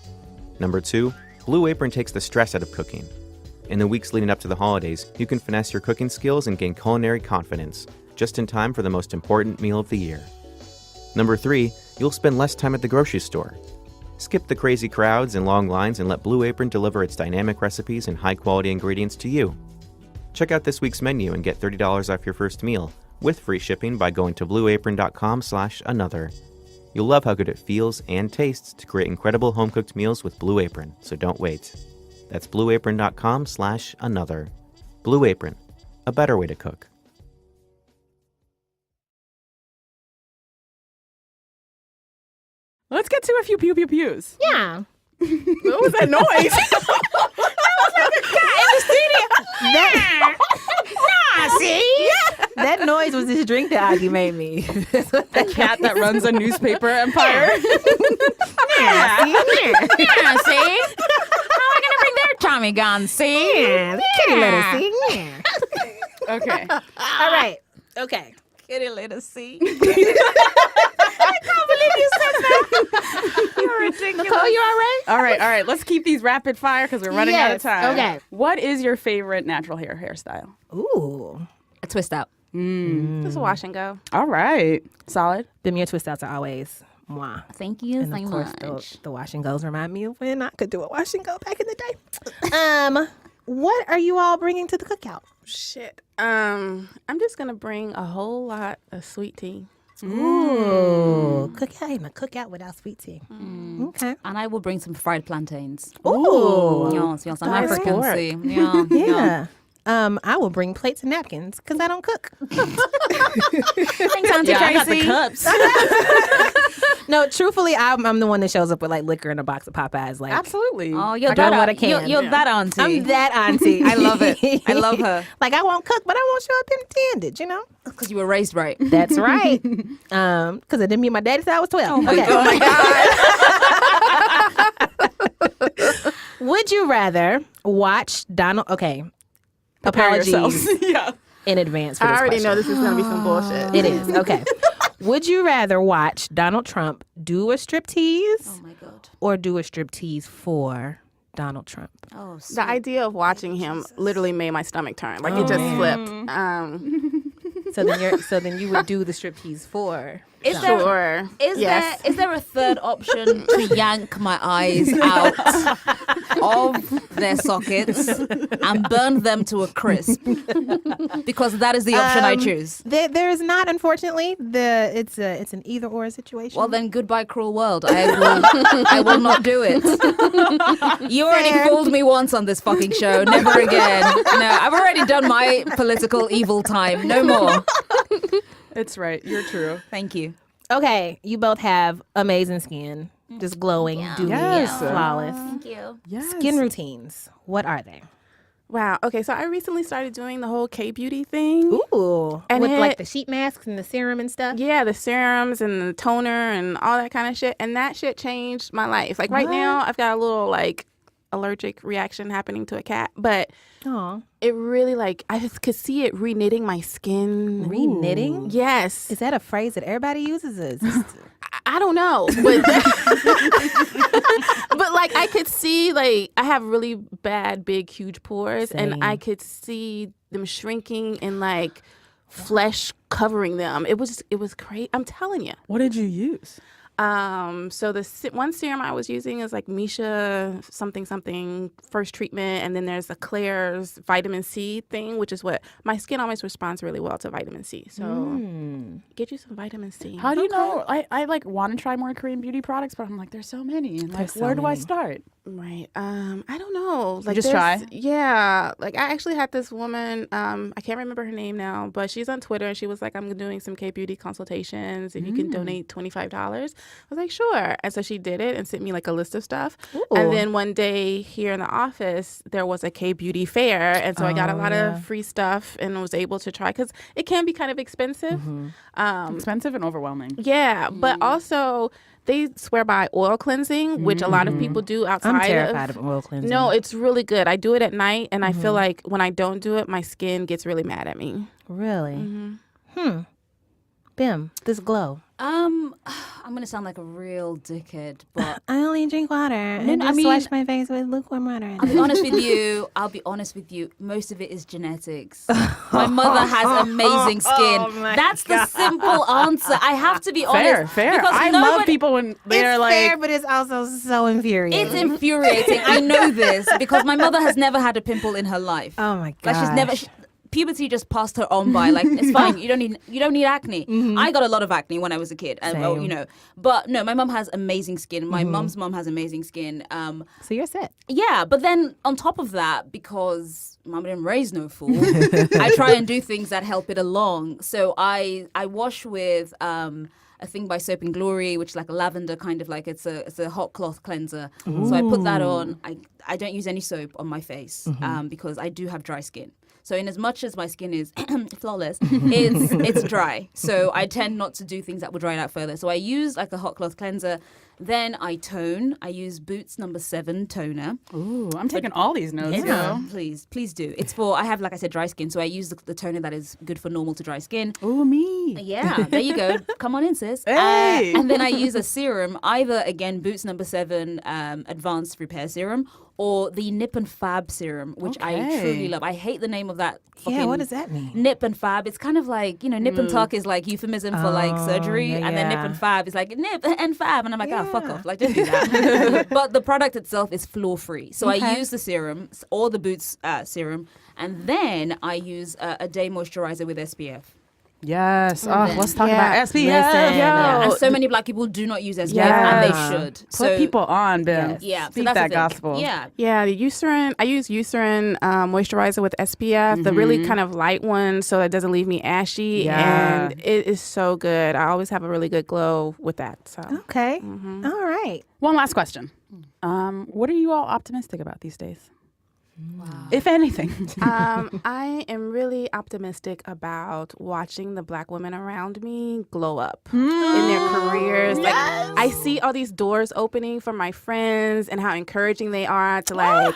Number 2, Blue Apron takes the stress out of cooking. In the weeks leading up to the holidays, you can finesse your cooking skills and gain culinary confidence, just in time for the most important meal of the year. Number 3, you'll spend less time at the grocery store. Skip the crazy crowds and long lines and let Blue Apron deliver its dynamic recipes and high-quality ingredients to you. Check out this week's menu and get $30 off your first meal, with free shipping by going to blueapron.com/another. You'll love how good it feels and tastes to create incredible home-cooked meals with Blue Apron, so don't wait. That's blueapron.com/another. Blue Apron, a better way to cook. Let's get to a few pew pew pews. Yeah. What was that noise? See? That What noise was this drink that Aggie made me? The cat that runs a newspaper empire. Yeah, see? How are we gonna bring their Tommy guns? See? Yeah, kitty litter, see? Yeah. Okay. All right. Okay. Kitty litter, see? You're ridiculous. Nicole, you all right? All right. Let's keep these rapid fire because we're running out of Yes, time. okay. What is your favorite natural hairstyle? Ooh. A twist out. Just wash and go. All right. Solid. Them your twist outs are always mwah. Thank you And so of course, much. the wash and goes remind me of when I could do a wash and go back in the day. What are you all bringing to the cookout? Shit. I'm just gonna bring a whole lot of sweet tea. Ooh, cookout without sweet tea. Okay. And I will bring some fried plantains. Ooh. Yes, I'm African, sport. see? Yeah. Yeah. I will bring plates and napkins because I don't cook. Thanks, Auntie I got the Tracy. cups. No, truthfully, I'm the one that shows up with like liquor and a box of Popeyes. Like, Absolutely. Oh, you're I got that what I can. You're that auntie. I'm that auntie. I love it. I love her. Like, I won't cook, but I won't show up empty-handed, you know? Because you were raised right. That's right. Because I didn't meet my daddy till I was 12. Oh my Okay. God. Would you rather watch Donald? Okay. Prepare Apologies yourselves. Yeah. in advance for this I already question. know this is gonna be some bullshit. It is. Okay. Would you rather watch Donald Trump do a striptease Oh my God. or do a striptease for Donald Trump? Oh, The idea of watching him literally made my stomach turn. Like it just flipped. So then you would do the striptease for Is there, Sure. Yes. is there a third option to yank my eyes out of their sockets and burn them to a crisp? Because that is the option I choose. There is not, unfortunately. It's an either or situation. Well, then goodbye, cruel world. I will not do it. You already fooled me once on this fucking show. Never again. No, I've already done my political evil time. No more. It's right. You're true. Thank you. Okay, you both have amazing skin, just glowing, dewy, Yes. flawless. Thank you. Yes. Skin routines. What are they? Wow. Okay, so I recently started doing the whole K-beauty thing. Ooh, And with like it- the sheet masks and the serum and stuff. Yeah, the serums and the toner and all that kind of shit. And that shit changed my life. Like right now, I've got a little like allergic reaction happening to a cat, but Aw, it really like I just could see it re-knitting my skin. re-knitting. Yes. Is that a phrase that everybody uses? Or is this- I don't know, but but like I could see like I have really bad, big, huge pores, Same. and I could see them shrinking and like flesh covering them. It was great. I'm telling you. What did you use? So the one serum I was using is like Misha something first treatment, and then there's the Claire's vitamin C thing, which is what my skin always responds really well to vitamin C. So get you some vitamin C. How do you know? I like want to try more Korean beauty products, but I'm like, there's so many. And like, There's so where do I many. start? Right. I don't know. Like just there's- try? Yeah. Like I actually had this woman, I can't remember her name now, but she's on Twitter and she was like, I'm doing some K-beauty consultations. If you can donate $25. I was like, sure. And so she did it and sent me like a list of stuff. Ooh. And then one day here in the office, there was a K-beauty fair. And so I got a lot of free stuff and was able to try because it can be kind of expensive. Expensive and overwhelming. Yeah. But also they swear by oil cleansing, which a lot of people do outside I'm terrified of oil cleansing. No, it's really good. I do it at night, and I feel like when I don't do it, my skin gets really mad at me. Really? Bim, this glow. I'm gonna sound like a real dickhead, but I only drink water and no, I just mean- wash my face with lukewarm water. I'll be honest with you. Most of it is genetics. My mother has amazing skin. That's the simple answer. I have to be honest. Fair. Because I love nobody- people when they're it's like, fair, but it's also so infuriating. It's infuriating. I know this because my mother has never had a pimple in her life. Oh my god! Like she's never. Puberty just passed her on by. Like it's fine. You don't need acne. I got a lot of acne when I was a kid, and well, Same. you know. But no, my mom has amazing skin. My mom's mom has amazing skin. So you're set. Yeah, but then on top of that, because mom didn't raise no fool, I try and do things that help it along. So I wash with a a thing by Soap and Glory, which is like a lavender kind of like it's a hot cloth cleanser. So I put that on. I don't use any soap on my face because I do have dry skin. So in as much as my skin is flawless, it's dry. So I tend not to do things that will dry it out further. So I use like a hot cloth cleanser. Then I tone. I use Boots No. 7 toner. Ooh, I'm taking all these notes. Yeah, please do. It's for, I have, like I said, dry skin. So I use the toner that is good for normal to dry skin. Ooh, me. Yeah, there you go. Come on in, sis. Hey. And then I use a serum, either, again, Boots No. 7 Advanced Repair Serum or the Nip and Fab serum, which I truly love. I hate the name of that. Yeah, what does that mean? Nip and Fab. It's kind of like, nip and tuck is like euphemism for like surgery. yeah, And then nip yeah. and Fab is like nip and Fab. And I'm like, oh, fuck off. Like, don't do that. But the product itself is flaw-free. So I use the serum or the Boots serum. And then I use a day moisturizer with SPF. Yes. Oh, let's talk about SPF. Listen, And so many black people do not use SPF, and they should. Put people on, Bim. Yes. Yeah, Speak so that's that the thing. gospel. Yeah. Yeah, the Eucerin. I use Eucerin moisturizer with SPF, the really kind of light one, so it doesn't leave me ashy. Yeah. And it is so good. I always have a really good glow with that. So Okay. All right. One last question. What are you all optimistic about these days? If anything. I am really optimistic about watching the black women around me glow up in their careers. Like I see all these doors opening for my friends and how encouraging they are to like,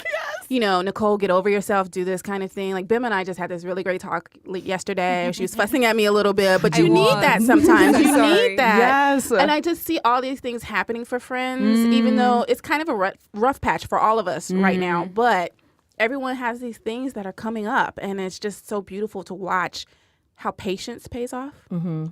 Nichole, get over yourself, do this kind of thing. Like Bim and I just had this really great talk yesterday. She was fussing at me a little bit, but you need that sometimes. You need that. Yes. And I just see all these things happening for friends, even though it's kind of a rough patch for all of us right now. But everyone has these things that are coming up, and it's just so beautiful to watch how patience pays off.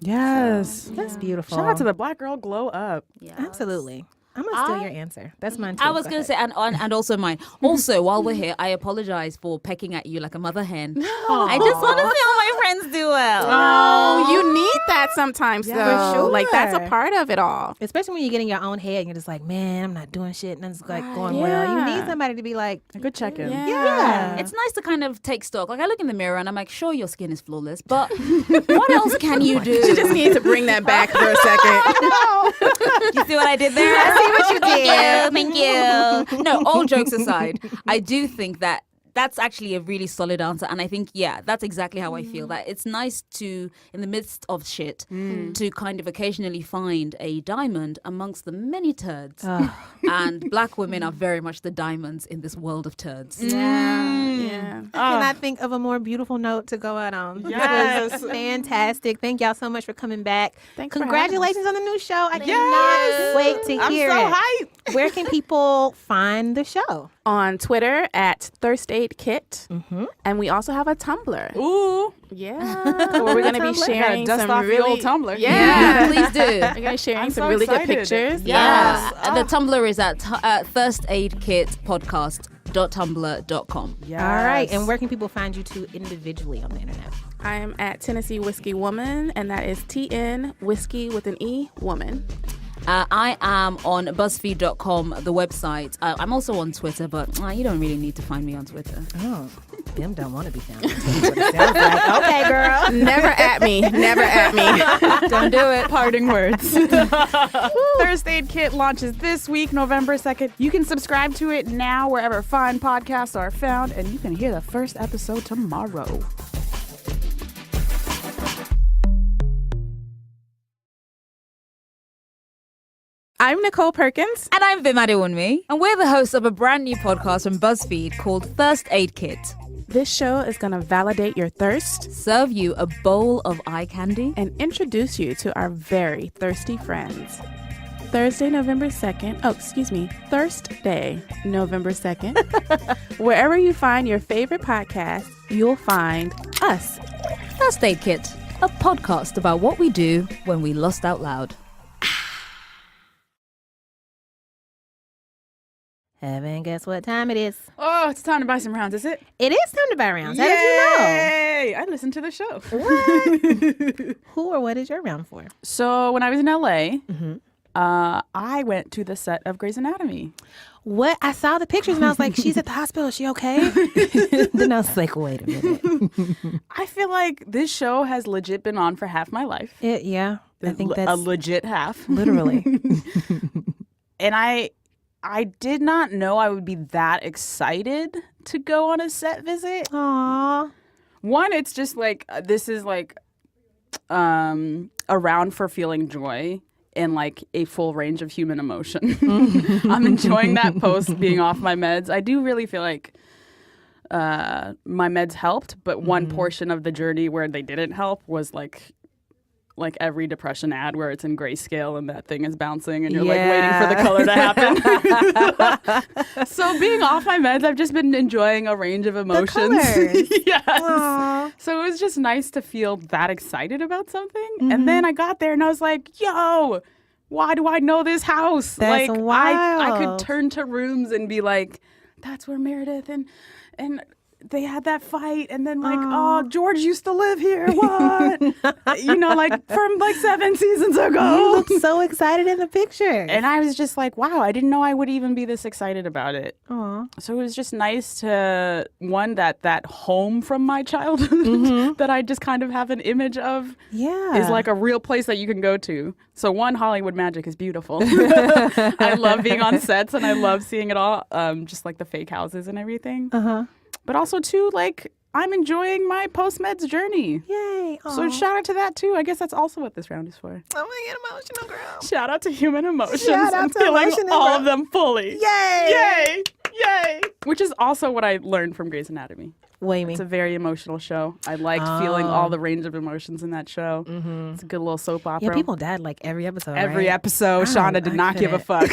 Yes. That's beautiful. Shout out to the black girl glow up. Absolutely. I'm going to steal your answer. That's mine too. I was going to say, and also mine. Also, while we're here, I apologize for pecking at you like a mother hen. I just want to see how my friends do well. Oh, you need that sometimes, Yeah, though. for sure. Like, that's a part of it all. Especially when you get in your own head and you're just like, man, I'm not doing shit. Nothing's like going well. You need somebody to be like, A good check-in. yeah. It's nice to kind of take stock. Like, I look in the mirror and I'm like, sure, your skin is flawless, but what else can you do? You just need to bring that back for a second. You see what I did there? I see what you did. Thank you. No, all jokes aside, I do think that that's actually a really solid answer. And I think, that's exactly how I feel. That it's nice to, in the midst of shit, to kind of occasionally find a diamond amongst the many turds. And black women are very much the diamonds in this world of turds. Yeah. I cannot think of a more beautiful note to go out on. Yes. This was fantastic. Thank y'all so much for coming back. Thanks for Congratulations on the new show. I cannot wait to hear I'm so it. hyped. Where can people find the show? On Twitter at Thirst Aid Kit. And we also have a Tumblr. Ooh. Yeah. Where we're going to be sharing dust some off really... your old Tumblr. Yeah. Please do. We're going to be sharing I'm some so really good excited. pictures. Yeah. The Tumblr is at thirstaidkitpodcast.tumblr.com. Yes. All right. And where can people find you two individually on the internet? I am at Tennessee Whiskey Woman, and that is TN Whiskey with an E Woman. I am on BuzzFeed.com, the website. I'm also on Twitter, but you don't really need to find me on Twitter. Oh, Bim don't want to be found. That's what it sounds like. Okay, girl. Never at me. Never at me. Don't do it. Parting words. Thirst Aid Kit launches this week, November 2nd. You can subscribe to it now wherever fine podcasts are found, and you can hear the first episode tomorrow. I'm Nichole Perkins. And I'm Bim Adewunmi, and we're the hosts of a brand new podcast from BuzzFeed called Thirst Aid Kit. This show is going to validate your thirst Serve you a bowl of eye candy. and introduce you to our very thirsty friends. Thursday, November 2nd. Oh, excuse me. Thirst Day, November 2nd. Wherever you find your favorite podcast, you'll find us. Thirst Aid Kit, a podcast about what we do when we lust out loud. Heben, guess what time it is? Oh, it's time to buy some rounds, is it? It is time to buy rounds. How did you know? Yay! I listened to the show. Who or what is your round for? So when I was in LA, I went to the set of Grey's Anatomy. What? I saw the pictures and I was like, she's at the hospital. Is she okay? Then I was like, wait a minute. I feel like this show has legit been on for half my life. Yeah. I think a that's legit half. literally. And I did not know I would be that excited to go on a set visit. Aww. One, it's just like this is like around for feeling joy in like a full range of human emotion. I'm enjoying that post being off my meds. I do really feel like my meds helped, but one portion of the journey where they didn't help was like every depression ad where it's in grayscale and that thing is bouncing and you're like waiting for the color to happen. So being off my meds, I've just been enjoying a range of emotions. colors. Yes. Aww. So it was just nice to feel that excited about something. And then I got there and I was like, yo, why do I know this house? That's like I could wild. turn to rooms and be like, that's where Meredith and they had that fight, and then like, oh, George used to live here. What? Like from like 7 seasons ago. You look so excited in the picture. And I was just like, wow, I didn't know I would even be this excited about it. Aw. So it was just nice to, one, that home from my childhood that I just kind of have an image of Yeah. is like a real place that you can go to. So one, Hollywood magic is beautiful. I love being on sets and I love seeing it all, just like the fake houses and everything. Uh-huh. But also, too, like, I'm enjoying my post-meds journey. Yay. So shout out to that, too. I guess that's also what this round is for. I'm gonna get emotional, girl. Shout out to human emotions. Shout out and to feeling emotional all growth. of them fully. Yay. Yay! Yay! Which is also what I learned from Grey's Anatomy. What do you mean? It's a very emotional show. I liked feeling all the range of emotions in that show. It's a good little soap opera. Yeah, people died like every episode. Every right? episode, I Shauna don't did like not give a that. fuck.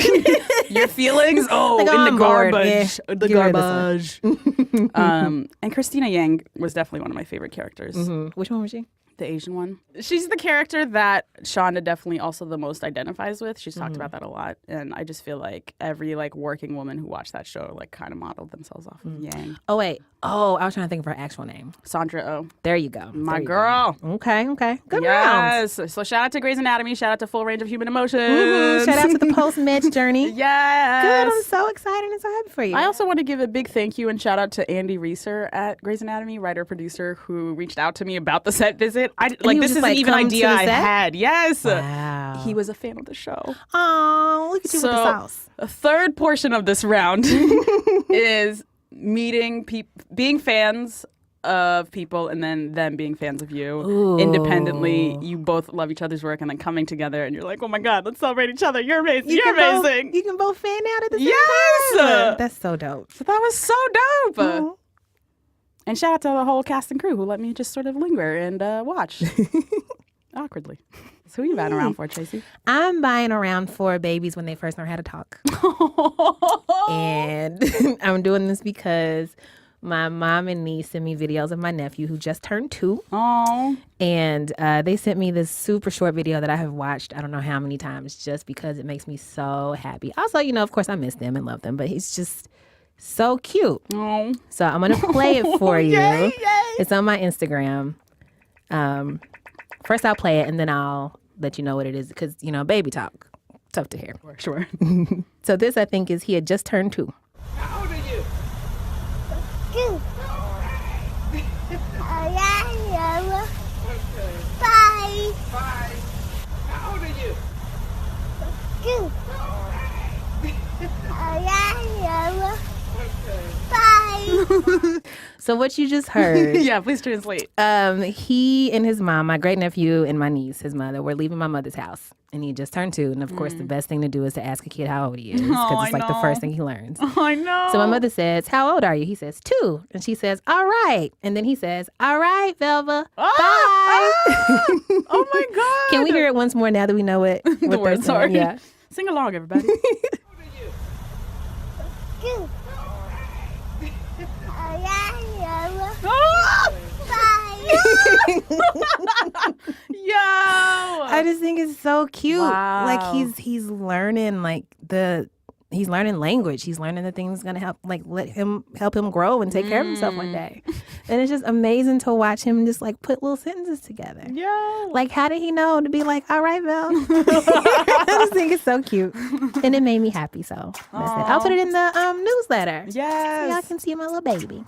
Your feelings? Oh, Like, in I'm the bored. garbage. Yeah. The Give me this garbage. And Christina Yang was definitely one of my favorite characters. Which one was she? The Asian one. She's the character that Shonda definitely also the most identifies with. She's talked about that a lot. And I just feel like every like working woman who watched that show like kind of modeled themselves off of Yang. Oh, wait. Oh, I was trying to think of her actual name. Sandra Oh. There you go. My There you girl. go. Okay. Good round. Yes. So shout out to Grey's Anatomy. Shout out to Full Range of Human Emotions. Shout out to the post-meds journey. Yes. Good. I'm so excited and so happy for you. I also want to give a big thank you and shout out to Andy Reeser at Grey's Anatomy, writer-producer, who reached out to me about the set visit. was This just is like, an even come to idea the I set? had. Yes. Wow. He was a fan of the show. Oh, look at you with the sauce. A third portion of this round is meeting being fans of people and then them being fans of you independently. You both love each other's work and then coming together and you're like, oh my God, let's celebrate each other. You're amazing. You're amazing. You can both fan out at the same Yes. time. That's so dope. So that was so dope. And shout out to the whole cast and crew who let me just sort of linger and watch awkwardly. So who you buying around for, Tracy? I'm buying around for babies when they first learn how to talk. And I'm doing this because my mom and niece sent me videos of my nephew who just turned 2. Oh. And they sent me this super short video that I have watched I don't know how many times just because it makes me so happy. Also, of course I miss them and love them, but he's just so cute. Oh. So I'm going to play it for you. Yay. It's on my Instagram. First I'll play it and then I'll let you know what it is because, baby talk. Tough to hear. Sure. So this, I think, is he had just turned 2. How old are you? 2. Okay. 5. 5. How old are you? 2. Okay. 5. So what you just heard, Yeah, please translate. he and his mom, my great nephew and my niece, his mother, were leaving my mother's house. And he just turned 2. And of course, the best thing to do is to ask a kid how old he is because it's like the first thing he learns. I know. So my mother says, how old are you? He says, 2. And she says, all right. And then he says, all right, Velva. Bye. Oh my God. Can we hear it once more now that we know what the words are? Yeah. Sing along, everybody. Two. Yo. I just think it's so cute. Wow. Like he's learning he's learning language. He's learning the things gonna help help him grow and take care of himself one day. And it's just amazing to watch him just like put little sentences together. Yo. Like how did he know to be like, all right, Vel? I just think it's so cute. And it made me happy, so that's it. I'll put it in the newsletter. Yes. So y'all can see my little baby.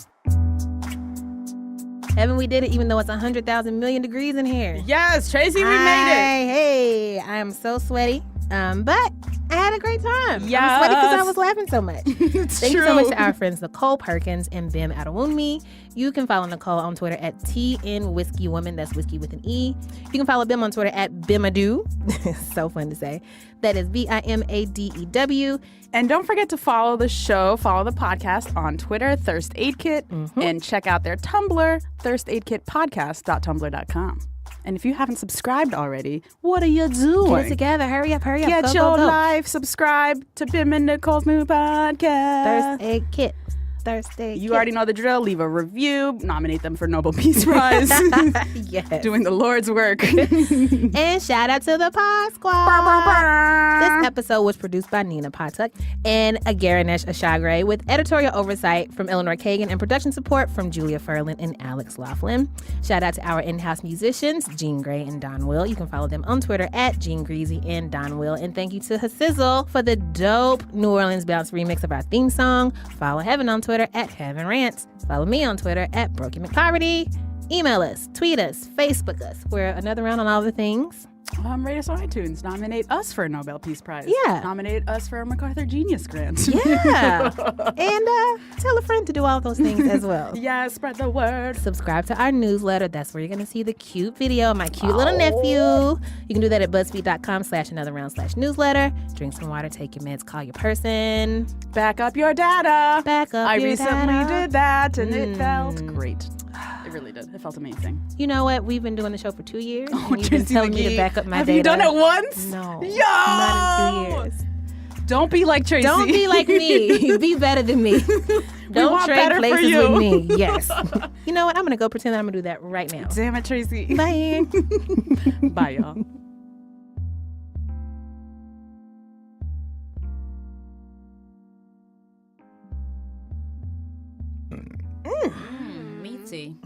Heben, we did it even though it's 100,000 million degrees in here. Yes, Tracy, we made it. Hey, I am so sweaty. But I had a great time. Yes. I'm sweaty because I was laughing so much. Thank you so much true. to our friends Nichole Perkins and Bim Adewunmi. You can follow Nichole on Twitter at TNWhiskeyWoman. That's whiskey with an E. You can follow Bim on Twitter at Bimadu. So fun to say. That is BIMADEW. And don't forget to follow the podcast on Twitter, Thirst Aid Kit, and check out their Tumblr, thirstaidkitpodcast.tumblr.com. And if you haven't subscribed already, what are you doing? Get it together. Hurry up. Get Go, your go, go. life. Subscribe to Bim and Nichole's new podcast. Thirst Aid Kit. You already know the drill. Leave a review. Nominate them for Nobel Peace Prize. Yes. Doing the Lord's work. And shout out to the Pod Squad. This episode was produced by Nina Patuk and Agaranesh Ashagre with editorial oversight from Eleanor Kagan and production support from Julia Furlan and Alex Laughlin. Shout out to our in-house musicians, Jean Gray and Don Will. You can follow them on Twitter at Jean Greasy and Don Will. And thank you to Hasizzle for the dope New Orleans bounce remix of our theme song. Follow Heben on Twitter at Heben Rants. Follow me on Twitter at Broken McPoverty. Email us, tweet us, Facebook us. We're another round on all the things. Rate us on iTunes. Nominate us for a Nobel Peace Prize. Yeah. Nominate us for a MacArthur Genius Grant. Yeah. And tell a friend to do all those things as well. Yeah, spread the word. Subscribe to our newsletter. That's where you're going to see the cute video of my cute little nephew. You can do that at BuzzFeed.com/anotherround/newsletter. Drink some water, take your meds, call your person. Back up your data. Back up I your recently data. did that, and it felt great. It really did. It felt amazing. You know what? We've been doing the show for 2 years. Oh, and you've been Tracy telling me to McGee. back up my Have data. you done it once? No. Yo! Not in 2 years. Don't be like Tracy. Don't be like me. Be better than me. Don't want trade better for places you. with me. Yes. You know what? I'm going to go pretend that I'm going to do that right now. Damn it, Tracy. Bye. Bye, y'all. Meaty.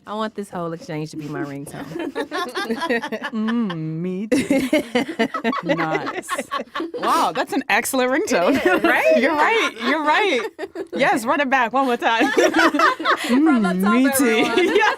I want this whole exchange to be my ringtone. Me too. Nice. Wow, that's an excellent ringtone. Right? You're right. You're right. Yes, run it back one more time. From the top, Me too. everyone. Yeah.